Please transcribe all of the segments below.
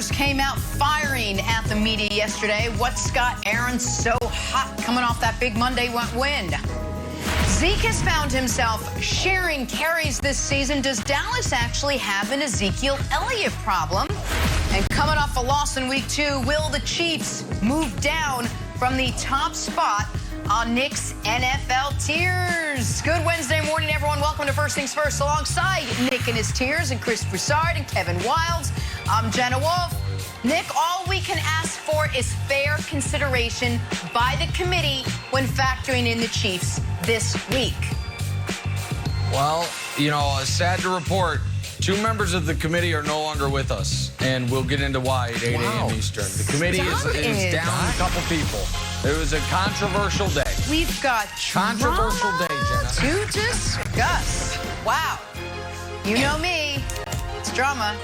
Sixers came out firing at the media yesterday. What's got Aaron so hot coming off that big Monday win? Zeke has found himself sharing carries this season. Does Dallas actually have an Ezekiel Elliott problem? And coming off a loss in week 2, will the Chiefs move down from the top spot on Nick's NFL tiers? Good Wednesday morning, everyone. Welcome to First Things First alongside Nick and his tiers and Chris Broussard and Kevin Wildes. I'm Jenna Wolf. Nick, all we can ask for is fair consideration by the committee when factoring in the Chiefs this week. Well, you know, sad to report, 2 members of the committee are no longer with us, and we'll get into why at 8 a.m. Eastern. The committee is down a couple people. It was a controversial day. We've got controversial day, Jenna. To discuss. Wow. You know me. It's drama.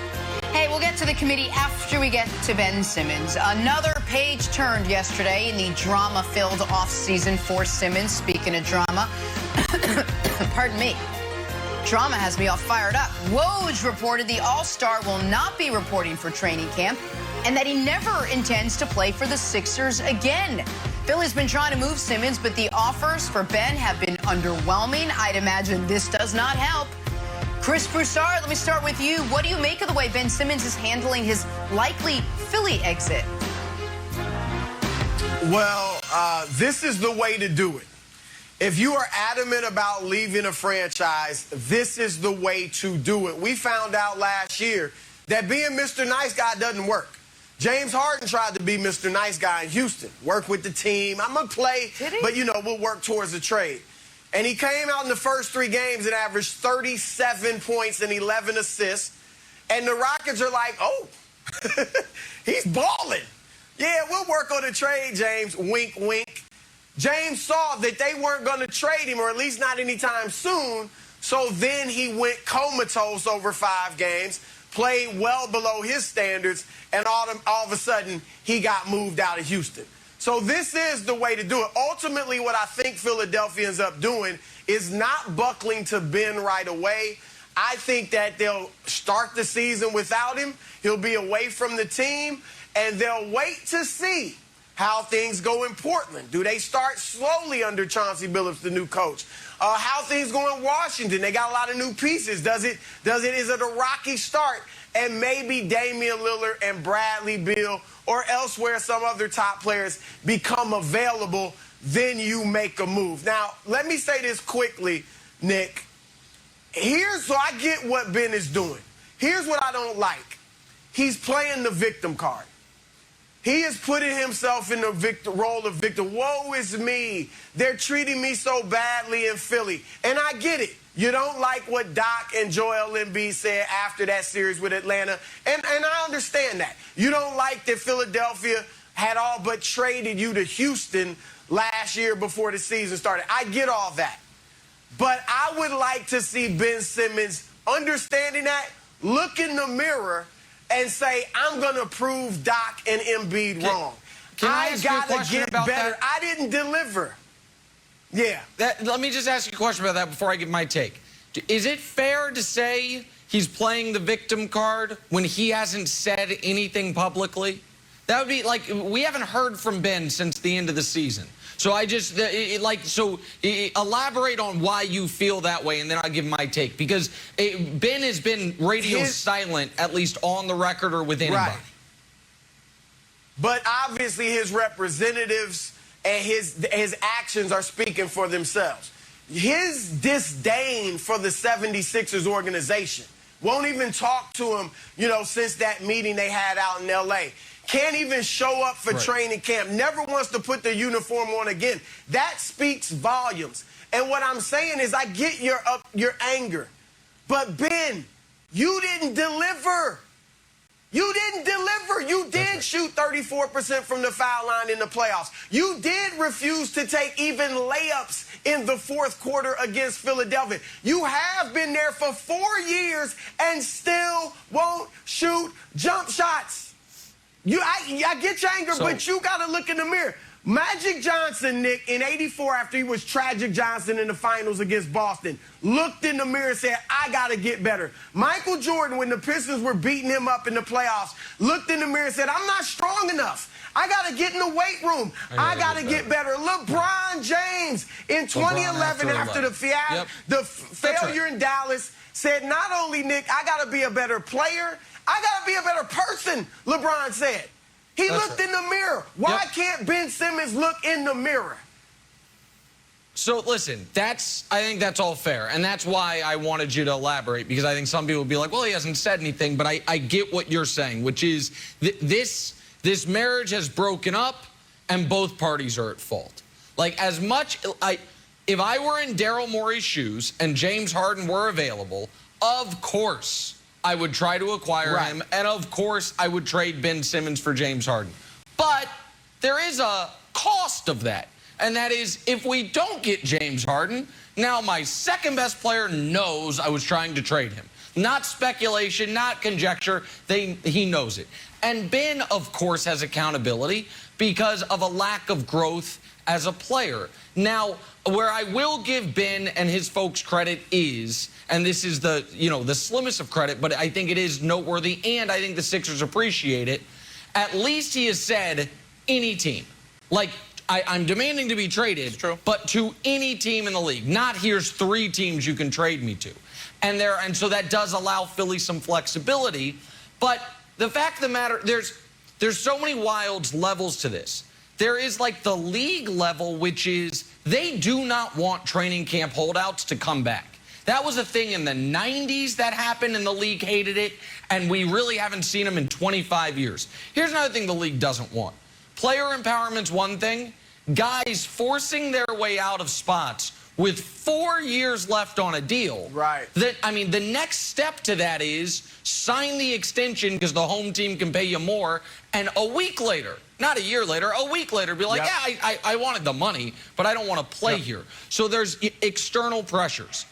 Hey, we'll get to the committee after we get to Ben Simmons. Another page turned yesterday in the drama-filled offseason for Simmons. Speaking of drama, pardon me. Drama has me all fired up. Woj reported the All-Star will not be reporting for training camp and that he never intends to play for the Sixers again. Philly's been trying to move Simmons, but the offers for Ben have been underwhelming. I'd imagine this does not help. Chris Broussard, let me start with you. What do you make of the way Ben Simmons is handling his likely Philly exit? Well, this is the way to do it. If you are adamant about leaving a franchise, this is the way to do it. We found out last year that being Mr. Nice Guy doesn't work. James Harden tried to be Mr. Nice Guy in Houston, work with the team. I'm going to play, but, you know, we'll work towards a trade. And he came out in the first 3 games and averaged 37 points and 11 assists. And the Rockets are like, oh, he's balling. Yeah, we'll work on a trade, James. Wink, wink. James saw that they weren't going to trade him, or at least not anytime soon. So then he went comatose over 5 games, played well below his standards, and all of a sudden he got moved out of Houston. So this is the way to do it. Ultimately, what I think Philadelphia ends up doing is not buckling to Ben right away. I think that they'll start the season without him. He'll be away from the team, and they'll wait to see how things go in Portland. Do they start slowly under Chauncey Billups, the new coach? How things go in Washington? They got a lot of new pieces. Is it a rocky start? And maybe Damian Lillard and Bradley Beal or elsewhere some other top players become available, then you make a move. Now, let me say this quickly, Nick. So I get what Ben is doing. Here's what I don't like. He's playing the victim card. He is putting himself in the role of victim. Woe is me. They're treating me so badly in Philly. And I get it. You don't like what Doc and Joel Embiid said after that series with Atlanta. And I understand that. You don't like that Philadelphia had all but traded you to Houston last year before the season started. I get all that. But I would like to see Ben Simmons understanding that, look in the mirror, and say, I'm going to prove Doc and Embiid wrong. I got to get better. I didn't deliver. Yeah. Let me just ask you a question about that before I give my take. Is it fair to say he's playing the victim card when he hasn't said anything publicly? That would be like, we haven't heard from Ben since the end of the season. So I just, elaborate on why you feel that way, and then I'll give my take. Because Ben has been radio silent, at least on the record or with anybody. Right. But obviously his representatives and his actions are speaking for themselves. His disdain for the 76ers organization, won't even talk to him, you know, since that meeting they had out in L.A., can't even show up for training camp, never wants to put the uniform on again. That speaks volumes. And what I'm saying is I get your anger. But, Ben, you didn't deliver. You didn't deliver. You did shoot 34% from the foul line in the playoffs. You did refuse to take even layups in the 4th quarter against Philadelphia. You have been there for 4 years and still won't shoot jump shots. I get your anger, but you got to look in the mirror. Magic Johnson, Nick, in '84, after he was Tragic Johnson in the finals against Boston, looked in the mirror and said, I got to get better. Michael Jordan, when the Pistons were beating him up in the playoffs, looked in the mirror and said, I'm not strong enough. I got to get in the weight room. I got to get better. LeBron James in 2011, after the failure in Dallas, said, not only, Nick, I got to be a better player, I got to be a better person, LeBron said. He looked in the mirror. Why can't Ben Simmons look in the mirror? So, listen, I think that's all fair, and that's why I wanted you to elaborate, because I think some people would be like, well, he hasn't said anything, but I get what you're saying, which is this marriage has broken up, and both parties are at fault. Like, as much, if I were in Daryl Morey's shoes and James Harden were available, of course I would try to acquire him, and of course I would trade Ben Simmons for James Harden. But there is a cost of that. And that is, if we don't get James Harden, now my second best player knows I was trying to trade him. Not speculation, not conjecture. He knows it. And Ben, of course, has accountability because of a lack of growth as a player. Now, where I will give Ben and his folks credit is, and this is the slimmest of credit, but I think it is noteworthy, and I think the Sixers appreciate it, at least he has said any team. Like, I'm demanding to be traded, but to any team in the league. Not here's 3 teams you can trade me to. And so that does allow Philly some flexibility. But the fact of the matter, there's so many wild levels to this. There is like the league level, which is they do not want training camp holdouts to come back. That was a thing in the 90s that happened, and the league hated it, and we really haven't seen them in 25 years. Here's another thing the league doesn't want. Player empowerment's one thing. Guys forcing their way out of spots with 4 years left on a deal. Right. The next step to that is sign the extension because the home team can pay you more, and a week later, not a year later, a week later, be like, yeah, I wanted the money, but I don't want to play here. So there's external pressures.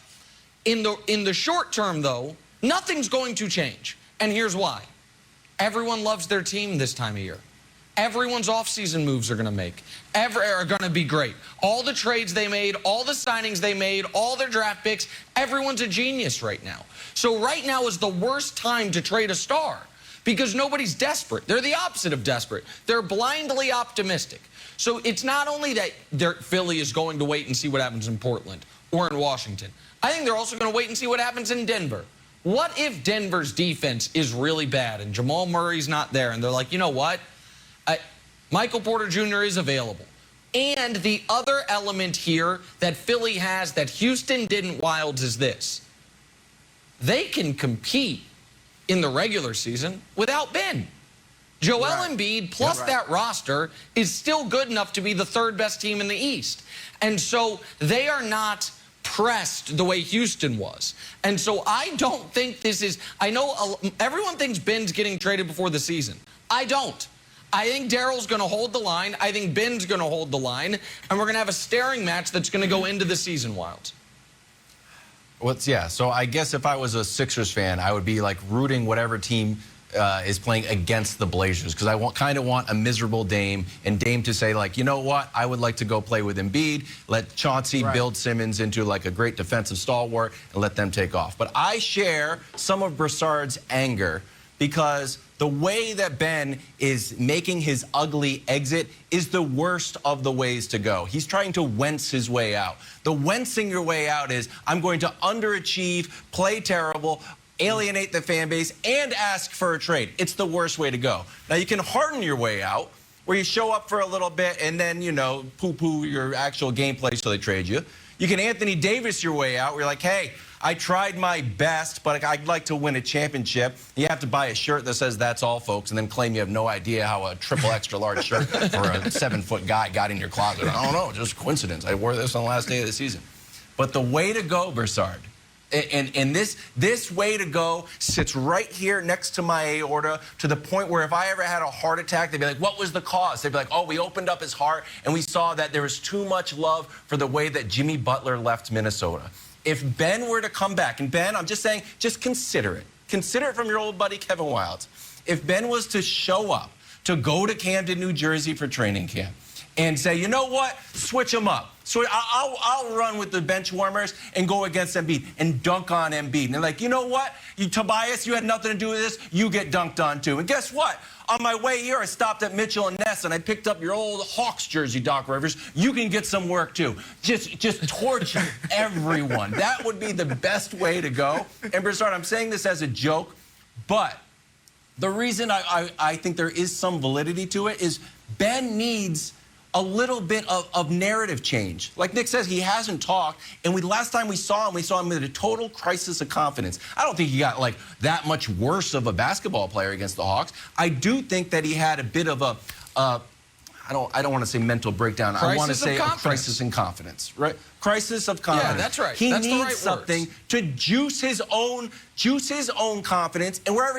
In the short term, though, nothing's going to change. And here's why. Everyone loves their team this time of year. Everyone's offseason moves are going to are going to be great. All the trades they made, all the signings they made, all their draft picks, everyone's a genius right now. So right now is the worst time to trade a star because nobody's desperate. They're the opposite of desperate. They're blindly optimistic. So it's not only that Philly is going to wait and see what happens in Portland or in Washington. I think they're also going to wait and see what happens in Denver. What if Denver's defense is really bad and Jamal Murray's not there and they're like, you know what? Michael Porter Jr. is available. And the other element here that Philly has that Houston didn't Wilds is this. They can compete in the regular season without Ben. Joel Embiid plus that roster is still good enough to be the 3rd best team in the East. And so they are not pressed the way Houston was. And so I don't think this is, I know everyone thinks Ben's getting traded before the season. I don't. I think Daryl's going to hold the line. I think Ben's going to hold the line. And we're going to have a staring match that's going to go into the season, Wilds. So I guess if I was a Sixers fan, I would be like rooting whatever team is playing against the Blazers because I kind of want a miserable Dame and Dame to say, like, you know what, I would like to go play with Embiid, let Chauncey build Simmons into like a great defensive stalwart and let them take off. But I share some of Broussard's anger because the way that Ben is making his ugly exit is the worst of the ways to go. He's trying to wentz his way out. The wentzing your way out is, I'm going to underachieve, play terrible, alienate the fan base, and ask for a trade. It's the worst way to go. Now, you can harden your way out, where you show up for a little bit and then, you know, poo-poo your actual gameplay so they trade you. You can Anthony Davis your way out, where you're like, hey, I tried my best, but I'd like to win a championship. You have to buy a shirt that says that's all, folks, and then claim you have no idea how a triple extra large shirt for a 7-foot guy got in your closet. I don't know, just coincidence. I wore this on the last day of the season. But the way to go, Broussard, and this way to go sits right here next to my aorta to the point where if I ever had a heart attack, they'd be like, what was the cause? They'd be like, oh, we opened up his heart and we saw that there was too much love for the way that Jimmy Butler left Minnesota. If Ben were to come back, and Ben, I'm just saying, just consider it. Consider it from your old buddy Kevin Wilds. If Ben was to show up, to go to Camden, New Jersey for training camp, and say, you know what, switch them up. So I'll run with the bench warmers and go against Embiid and dunk on Embiid. And they're like, you know what, Tobias, you had nothing to do with this. You get dunked on too. And guess what? On my way here, I stopped at Mitchell and Ness, and I picked up your old Hawks jersey, Doc Rivers. You can get some work too. Just torture everyone. That would be the best way to go. And Broussard, I'm saying this as a joke, but the reason I think there is some validity to it is Ben needs a little bit of narrative change. Like Nick says, he hasn't talked, and last time we saw him with a total crisis of confidence. I don't think he got like that much worse of a basketball player against the Hawks. I do think that he had a bit of a I don't want to say mental breakdown. I want to say a crisis in confidence, right? Crisis of confidence. Yeah, that's right. He That's needs the right something words. to juice his own confidence, and wherever